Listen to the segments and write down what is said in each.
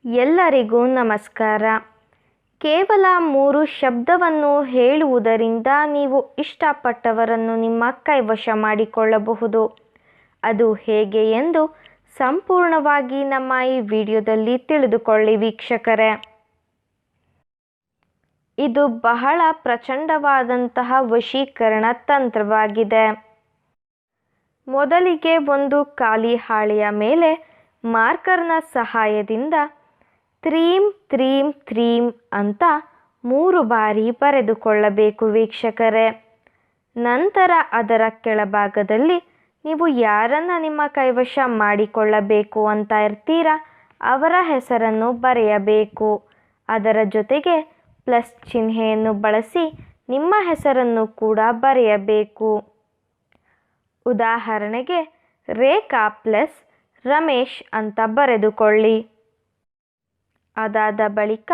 ಎಲ್ಲರಿಗೂ ನಮಸ್ಕಾರ. ಕೇವಲ 3 ಶಬ್ದವನ್ನು ಹೇಳುವುದರಿಂದ ನೀವು ಇಷ್ಟಪಟ್ಟವರನ್ನು ನಿಮ್ಮ ಕೈವಶ ಮಾಡಿಕೊಳ್ಳಬಹುದು. ಅದು ಹೇಗೆ ಎಂದು ಸಂಪೂರ್ಣವಾಗಿ ನಮ್ಮ ಈ ವಿಡಿಯೋದಲ್ಲಿ ತಿಳಿದುಕೊಳ್ಳಿ ವೀಕ್ಷಕರೇ. ಇದು ಬಹಳ ಪ್ರಚಂಡವಾದಂತಹ ವಶೀಕರಣ ತಂತ್ರವಾಗಿದೆ. ಮೊದಲಿಗೆ ಒಂದು ಖಾಲಿ ಹಾಳೆಯ ಮೇಲೆ ಮಾರ್ಕರ್ನ ಸಹಾಯದಿಂದ ತ್ರೀಂ ತ್ರೀಂ ತ್ರೀಂ ಅಂತ 3 ಬಾರಿ ಬರೆದುಕೊಳ್ಳಬೇಕು ವೀಕ್ಷಕರೇ. ನಂತರ ಅದರ ಕೆಳಭಾಗದಲ್ಲಿ ನೀವು ಯಾರನ್ನು ನಿಮ್ಮ ಕೈವಶ ಮಾಡಿಕೊಳ್ಳಬೇಕು ಅಂತ ಇರ್ತೀರಾ ಅವರ ಹೆಸರನ್ನು ಬರೆಯಬೇಕು. ಅದರ ಜೊತೆಗೆ ಪ್ಲಸ್ ಚಿಹ್ನೆಯನ್ನು ಬಳಸಿ ನಿಮ್ಮ ಹೆಸರನ್ನು ಕೂಡ ಬರೆಯಬೇಕು. ಉದಾಹರಣೆಗೆ ರೇಖಾ ಪ್ಲಸ್ ರಮೇಶ್ ಅಂತ ಬರೆದುಕೊಳ್ಳಿ. ಅದಾದ ಬಳಿಕ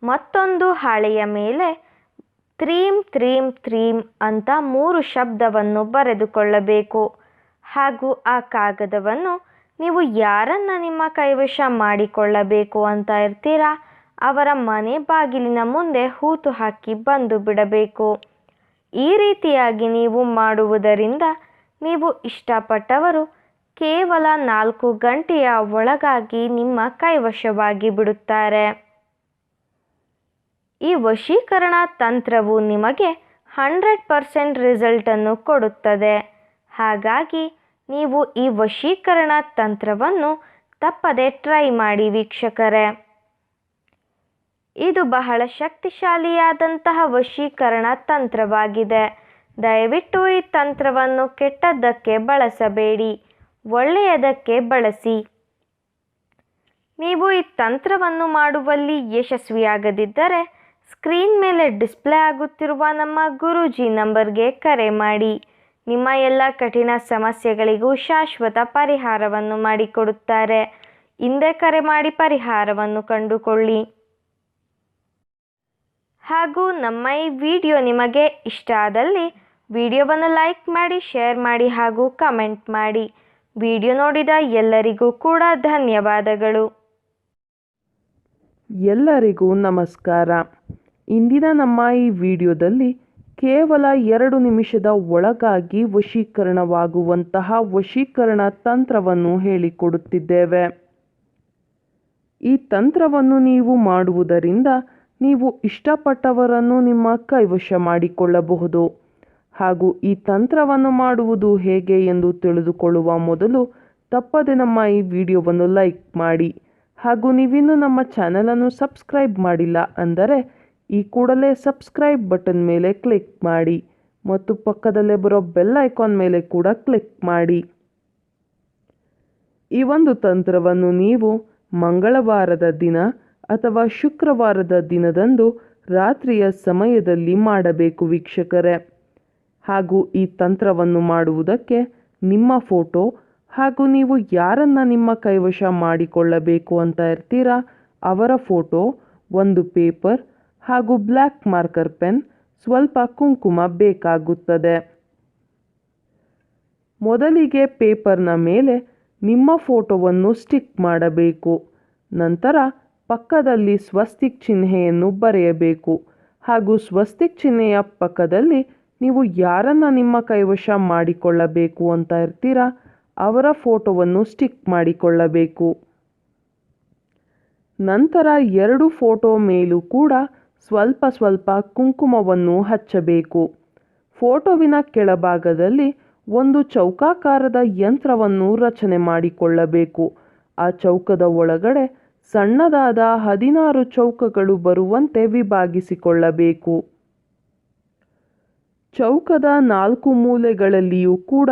ಮತ್ತೊಂದು ಹಾಳೆಯ ಮೇಲೆ ತ್ರೀಂ ತ್ರೀಂ ತ್ರೀಂ ಅಂತ 3 ಶಬ್ದವನ್ನು ಬರೆದುಕೊಳ್ಳಬೇಕು. ಹಾಗೂ ಆ ಕಾಗದವನ್ನು ನೀವು ಯಾರನ್ನು ನಿಮ್ಮ ಕೈವಶ ಮಾಡಿಕೊಳ್ಳಬೇಕು ಅಂತ ಇರ್ತೀರಾ ಅವರ ಮನೆ ಬಾಗಿಲಿನ ಮುಂದೆ ಹೂತು ಹಾಕಿ ಬಂದು ಬಿಡಬೇಕು. ಈ ರೀತಿಯಾಗಿ ನೀವು ಮಾಡುವುದರಿಂದ ನೀವು ಇಷ್ಟಪಟ್ಟವರು ಕೇವಲ 4 ಗಂಟೆಯ ಒಳಗಾಗಿ ನಿಮ್ಮ ಕೈವಶವಾಗಿ ಬಿಡುತ್ತಾರೆ. ಈ ವಶೀಕರಣ ತಂತ್ರವು ನಿಮಗೆ 100% ರಿಸಲ್ಟನ್ನು ಕೊಡುತ್ತದೆ. ಹಾಗಾಗಿ ನೀವು ಈ ವಶೀಕರಣ ತಂತ್ರವನ್ನು ತಪ್ಪದೆ ಟ್ರೈ ಮಾಡಿ ವೀಕ್ಷಕರೇ. ಇದು ಬಹಳ ಶಕ್ತಿಶಾಲಿಯಾದಂತಹ ವಶೀಕರಣ ತಂತ್ರವಾಗಿದೆ. ದಯವಿಟ್ಟು ಈ ತಂತ್ರವನ್ನು ಕೆಟ್ಟದ್ದಕ್ಕೆ ಬಳಸಬೇಡಿ, ಒಳ್ಳೆಯದಕ್ಕೆ ಬಳಸಿ. ನೀವು ಈ ತಂತ್ರವನ್ನು ಮಾಡುವಲ್ಲಿ ಯಶಸ್ವಿಯಾಗದಿದ್ದರೆ ಸ್ಕ್ರೀನ್ ಮೇಲೆ ಡಿಸ್ಪ್ಲೇ ಆಗುತ್ತಿರುವ ನಮ್ಮ ಗುರೂಜಿ ನಂಬರ್ಗೆ ಕರೆ ಮಾಡಿ. ನಿಮ್ಮ ಎಲ್ಲ ಕಠಿಣ ಸಮಸ್ಯೆಗಳಿಗೂ ಶಾಶ್ವತ ಪರಿಹಾರವನ್ನು ಮಾಡಿಕೊಡುತ್ತಾರೆ. ಹಿಂದೆ ಕರೆ ಮಾಡಿ ಪರಿಹಾರವನ್ನು ಕಂಡುಕೊಳ್ಳಿ. ಹಾಗೂ ನಮ್ಮ ಈ ವಿಡಿಯೋ ನಿಮಗೆ ಇಷ್ಟ ಆದಲ್ಲಿ ವಿಡಿಯೋವನ್ನು ಲೈಕ್ ಮಾಡಿ, ಶೇರ್ ಮಾಡಿ ಹಾಗೂ ಕಮೆಂಟ್ ಮಾಡಿ. ವಿಡಿಯೋ ನೋಡಿದ ಎಲ್ಲರಿಗೂ ಕೂಡ ಧನ್ಯವಾದಗಳು. ಎಲ್ಲರಿಗೂ ನಮಸ್ಕಾರ. ಇಂದಿನ ನಮ್ಮ ಈ ವಿಡಿಯೋದಲ್ಲಿ ಕೇವಲ 2 ನಿಮಿಷದ ಒಳಗಾಗಿ ವಶೀಕರಣವಾಗುವಂತಹ ವಶೀಕರಣ ತಂತ್ರವನ್ನು ಹೇಳಿಕೊಡುತ್ತಿದ್ದೇವೆ. ಈ ತಂತ್ರವನ್ನು ನೀವು ಮಾಡುವುದರಿಂದ ನೀವು ಇಷ್ಟಪಟ್ಟವರನ್ನು ನಿಮ್ಮ ಕೈವಶ ಮಾಡಿಕೊಳ್ಳಬಹುದು. ಹಾಗೂ ಈ ತಂತ್ರವನ್ನು ಮಾಡುವುದು ಹೇಗೆ ಎಂದು ತಿಳಿದುಕೊಳ್ಳುವ ಮೊದಲು ತಪ್ಪದೆ ನಮ್ಮ ಈ ವಿಡಿಯೋವನ್ನು ಲೈಕ್ ಮಾಡಿ. ಹಾಗೂ ನೀವಿನ್ನೂ ನಮ್ಮ ಚಾನಲನ್ನು ಸಬ್ಸ್ಕ್ರೈಬ್ ಮಾಡಿಲ್ಲ ಅಂದರೆ ಈ ಕೂಡಲೇ ಸಬ್ಸ್ಕ್ರೈಬ್ ಬಟನ್ ಮೇಲೆ ಕ್ಲಿಕ್ ಮಾಡಿ ಮತ್ತು ಪಕ್ಕದಲ್ಲೇ ಬರೋ ಬೆಲ್ ಐಕಾನ್ ಮೇಲೆ ಕೂಡ ಕ್ಲಿಕ್ ಮಾಡಿ. ಈ ಒಂದು ತಂತ್ರವನ್ನು ನೀವು ಮಂಗಳವಾರದ ದಿನ ಅಥವಾ ಶುಕ್ರವಾರದ ದಿನದಂದು ರಾತ್ರಿಯ ಸಮಯದಲ್ಲಿ ಮಾಡಬೇಕು ವೀಕ್ಷಕರೇ. ಹಾಗೂ ಈ ತಂತ್ರವನ್ನು ಮಾಡುವುದಕ್ಕೆ ನಿಮ್ಮ ಫೋಟೋ ಹಾಗೂ ನೀವು ಯಾರನ್ನು ನಿಮ್ಮ ಕೈವಶ ಮಾಡಿಕೊಳ್ಳಬೇಕು ಅಂತ ಇರ್ತೀರಾ ಅವರ ಫೋಟೋ, ಒಂದು ಪೇಪರ್ ಹಾಗೂ ಬ್ಲ್ಯಾಕ್ ಮಾರ್ಕರ್ ಪೆನ್, ಸ್ವಲ್ಪ ಕುಂಕುಮ ಬೇಕಾಗುತ್ತದೆ. ಮೊದಲಿಗೆ ಪೇಪರ್ನ ಮೇಲೆ ನಿಮ್ಮ ಫೋಟೋವನ್ನು ಸ್ಟಿಕ್ ಮಾಡಬೇಕು. ನಂತರ ಪಕ್ಕದಲ್ಲಿ ಸ್ವಸ್ತಿಕ್ ಚಿಹ್ನೆಯನ್ನು ಬರೆಯಬೇಕು. ಹಾಗೂ ಸ್ವಸ್ತಿಕ್ ಚಿಹ್ನೆಯ ಪಕ್ಕದಲ್ಲಿ ನೀವು ಯಾರನ್ನು ನಿಮ್ಮ ಕೈವಶ ಮಾಡಿಕೊಳ್ಳಬೇಕು ಅಂತ ಇರ್ತೀರಾ ಅವರ ಫೋಟೋವನ್ನು ಸ್ಟಿಕ್ ಮಾಡಿಕೊಳ್ಳಬೇಕು. ನಂತರ 2 ಫೋಟೋ ಮೇಲೂ ಕೂಡ ಸ್ವಲ್ಪ ಸ್ವಲ್ಪ ಕುಂಕುಮವನ್ನು ಹಚ್ಚಬೇಕು. ಫೋಟೋವಿನ ಕೆಳಭಾಗದಲ್ಲಿ ಒಂದು ಚೌಕಾಕಾರದ ಯಂತ್ರವನ್ನು ರಚನೆ ಮಾಡಿಕೊಳ್ಳಬೇಕು. ಆ ಚೌಕದ ಒಳಗಡೆ ಸಣ್ಣದಾದ 16 ಚೌಕಗಳು ಬರುವಂತೆ ವಿಭಾಗಿಸಿಕೊಳ್ಳಬೇಕು. ಚೌಕದ 4 ಮೂಲೆಗಳಲ್ಲಿಯೂ ಕೂಡ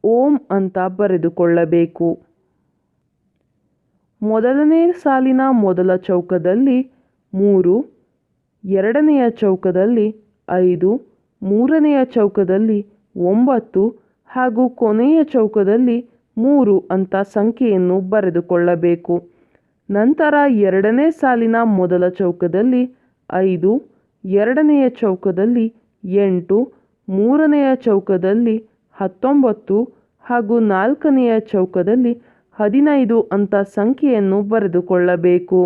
ಓಂ ಅಂತ ಬರೆದುಕೊಳ್ಳಬೇಕು. ಮೊದಲನೇ ಸಾಲಿನ ಮೊದಲ ಚೌಕದಲ್ಲಿ 3, ಎರಡನೆಯ ಚೌಕದಲ್ಲಿ 5, ಮೂರನೆಯ ಚೌಕದಲ್ಲಿ 9 ಹಾಗೂ ಕೊನೆಯ ಚೌಕದಲ್ಲಿ 3 ಅಂತ ಸಂಖ್ಯೆಯನ್ನು ಬರೆದುಕೊಳ್ಳಬೇಕು. ನಂತರ ಎರಡನೇ ಸಾಲಿನ ಮೊದಲ ಚೌಕದಲ್ಲಿ 5, ಎರಡನೆಯ ಚೌಕದಲ್ಲಿ 8, ಮೂರನೆಯ ಚೌಕದಲ್ಲಿ 19 ಹಾಗೂ ನಾಲ್ಕನೆಯ ಚೌಕದಲ್ಲಿ 15 ಅಂತ ಸಂಖ್ಯೆಯನ್ನು ಬರೆದುಕೊಳ್ಳಬೇಕು.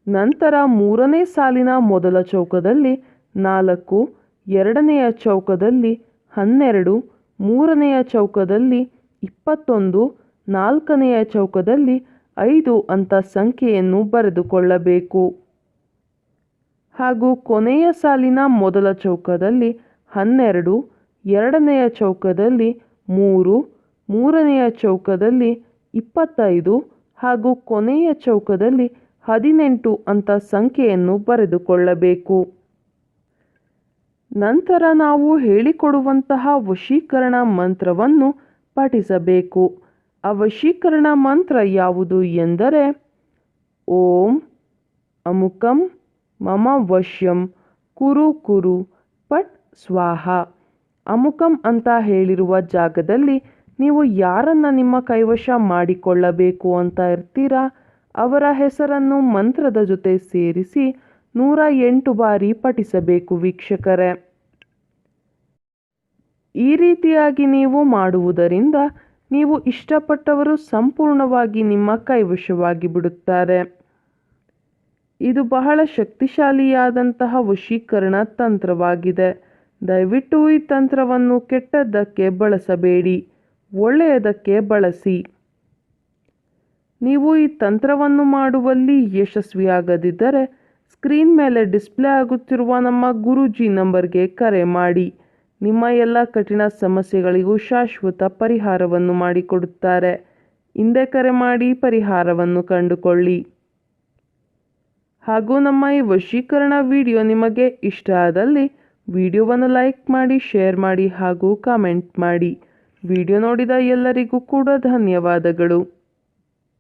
ನಂತರ 3ನೇ ಸಾಲಿನ ಮೊದಲ ಚೌಕದಲ್ಲಿ 4, 2ನೆಯ ಚೌಕದಲ್ಲಿ 12, 3ನೆಯ ಚೌಕದಲ್ಲಿ 21, 4ನೆಯ ಚೌಕದಲ್ಲಿ 5 ಅಂತ ಸಂಖ್ಯೆಯನ್ನು ಬರೆದುಕೊಳ್ಳಬೇಕು. ಹಾಗೂ ಕೊನೆಯ ಸಾಲಿನ ಮೊದಲ ಚೌಕದಲ್ಲಿ 12, 2ನೆಯ ಚೌಕದಲ್ಲಿ 3, 3ನೆಯ ಚೌಕದಲ್ಲಿ 25 ಹಾಗೂ ಕೊನೆಯ ಚೌಕದಲ್ಲಿ 18 ಅಂತ ಸಂಖ್ಯೆಯನ್ನು ಬರೆದುಕೊಳ್ಳಬೇಕು. ನಂತರ ನಾವು ಹೇಳಿಕೊಡುವಂತಹ ವಶೀಕರಣ ಮಂತ್ರವನ್ನು ಪಠಿಸಬೇಕು. ಆ ವಶೀಕರಣ ಮಂತ್ರ ಯಾವುದು ಎಂದರೆ ಓಂ ಅಮುಕಂ ಮಮ ವಶ್ಯಂ ಕುರು ಕುರು ಪಟ್ ಸ್ವಾಹ. ಅಮುಕಂ ಅಂತ ಹೇಳಿರುವ ಜಾಗದಲ್ಲಿ ನೀವು ಯಾರನ್ನು ನಿಮ್ಮ ಕೈವಶ ಮಾಡಿಕೊಳ್ಳಬೇಕು ಅಂತ ಇರ್ತೀರಾ ಅವರ ಹೆಸರನ್ನು ಮಂತ್ರದ ಜೊತೆ ಸೇರಿಸಿ 108 ಬಾರಿ ಪಠಿಸಬೇಕು ವೀಕ್ಷಕರೇ. ಈ ರೀತಿಯಾಗಿ ನೀವು ಮಾಡುವುದರಿಂದ ನೀವು ಇಷ್ಟಪಟ್ಟವರು ಸಂಪೂರ್ಣವಾಗಿ ನಿಮ್ಮ ಕೈವಶವಾಗಿ ಬಿಡುತ್ತಾರೆ. ಇದು ಬಹಳ ಶಕ್ತಿಶಾಲಿಯಾದಂತಹ ವಶೀಕರಣ ತಂತ್ರವಾಗಿದೆ. ದಯವಿಟ್ಟು ಈ ತಂತ್ರವನ್ನು ಕೆಟ್ಟದ್ದಕ್ಕೆ ಬಳಸಬೇಡಿ, ಒಳ್ಳೆಯದಕ್ಕೆ ಬಳಸಿ. ನೀವು ಈ ತಂತ್ರವನ್ನು ಮಾಡುವಲ್ಲಿ ಯಶಸ್ವಿಯಾಗದಿದ್ದರೆ ಸ್ಕ್ರೀನ್ ಮೇಲೆ ಡಿಸ್ಪ್ಲೇ ಆಗುತ್ತಿರುವ ನಮ್ಮ ಗುರೂಜಿ ನಂಬರ್ಗೆ ಕರೆ ಮಾಡಿ. ನಿಮ್ಮ ಎಲ್ಲ ಕಠಿಣ ಸಮಸ್ಯೆಗಳಿಗೂ ಶಾಶ್ವತ ಪರಿಹಾರವನ್ನು ಮಾಡಿಕೊಡುತ್ತಾರೆ. ಹಿಂದೆ ಕರೆ ಮಾಡಿ ಪರಿಹಾರವನ್ನು ಕಂಡುಕೊಳ್ಳಿ. ಹಾಗೂ ನಮ್ಮ ಈ ವಶೀಕರಣ ವಿಡಿಯೋ ನಿಮಗೆ ಇಷ್ಟ ಆದಲ್ಲಿ ವಿಡಿಯೋವನ್ನು ಲೈಕ್ ಮಾಡಿ, ಶೇರ್ ಮಾಡಿ ಹಾಗೂ ಕಾಮೆಂಟ್ ಮಾಡಿ. ವಿಡಿಯೋ ನೋಡಿದ ಎಲ್ಲರಿಗೂ ಕೂಡ ಧನ್ಯವಾದಗಳು.